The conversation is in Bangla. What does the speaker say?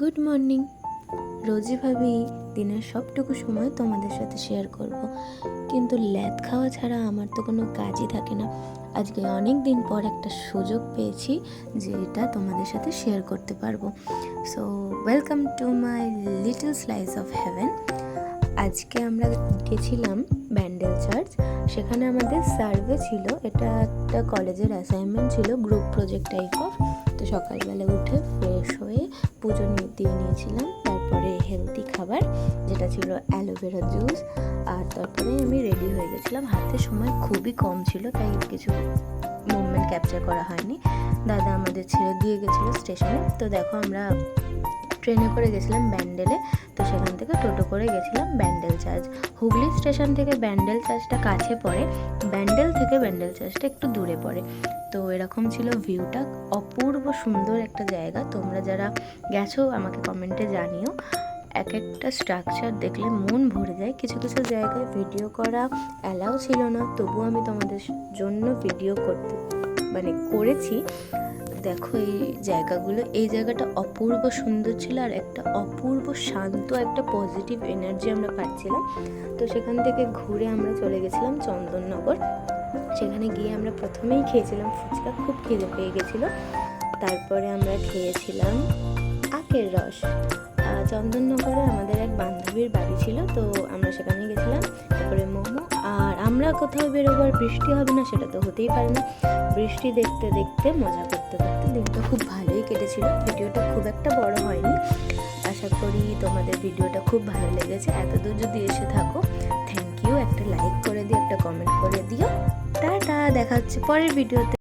Good morning. রোজই ভাবি দিনের সবটুকু সময় তোমাদের সাথে শেয়ার করব, কিন্তু ল্যাদ খাওয়া ছাড়া আমার তো কোনো কাজই থাকে না। আজকে অনেক দিন পর একটা সুযোগ পেয়েছি যে এটা তোমাদের সাথে শেয়ার করতে পারবো। So welcome to my little slice of haven. আজকে আমরা গেছিলাম ব্যান্ডেল চার্চ। সেখানে আমাদের সার্ভে ছিল, এটা একটা কলেজের অ্যাসাইনমেন্ট ছিল, গ্রুপ প্রজেক্ট টাইপ অফ। তো সকালবেলা উঠে ফ্রেশ হয়ে পুজো দিয়ে নিয়েছিলাম, তারপরে হেলদি খাবার যেটা ছিল অ্যালোভেরা জুস, আর তারপরে আমি রেডি হয়ে গেছিলাম। হাতে সময় খুবই কম ছিল, তাই কিছু মুভমেন্ট ক্যাপচার করা হয়নি। দাদা আমাদের ছেড়ে দিয়ে গেছিলো স্টেশনে। তো দেখো, আমরা ট্রেনে করে গেছিলাম ব্যান্ডেলে, তো সেখান থেকে টোটো করে গেছিলাম ব্যান্ডেল চার্চ। হুগলি স্টেশন থেকে ব্যান্ডেল চার্চটা কাছে পড়ে, ব্যান্ডেল থেকে ব্যান্ডেল চার্চটা একটু দূরে পড়ে। তো এরকম ছিল ভিউটা, অপূর্ব সুন্দর একটা জায়গা। তোমরা যারা গেছো আমাকে কমেন্টে জানিও। এক একটা স্ট্রাকচার দেখলে মন ভরে যায়। কিছু কিছু জায়গায় ভিডিও করা অ্যালাউ ছিল না, তবুও আমি তোমাদের জন্য ভিডিও করেছি। দেখো এই জায়গাগুলো, এই জায়গাটা অপূর্ব সুন্দর ছিল, আর একটা অপূর্ব শান্ত একটা পজিটিভ এনার্জি আমরা পাচ্ছিলাম। তো সেখান থেকে ঘুরে আমরা চলে গেছিলাম চন্দননগর। সেখানে গিয়ে আমরা প্রথমেই খেয়েছিলাম ফুচকা, খুব খিদে পেয়ে গেছিলো। তারপরে আমরা খেয়েছিলাম আখের রস। চন্দননগরে আমাদের এক বান্ধবীর বাড়ি ছিল, তো আমরা সেখানে গেছিলাম। তারপরে মোমো। আর আমরা কোথাও বেরোবার বৃষ্টি হবে না সেটা তো হতেই পারে না। বৃষ্টি দেখতে দেখতে মজা করতে করতে দিনটা খুব ভালোই কেটেছিল। ভিডিওটা খুব একটা বড় হয়নি। আশা করি তোমাদের ভিডিওটা খুব ভালো লেগেছে। এতদূর যদি এসে থাকো, থ্যাংক ইউ। একটা লাইক করে দিও, একটা কমেন্ট করে দিও। টাটা, দেখা হচ্ছে পরের ভিডিওতে।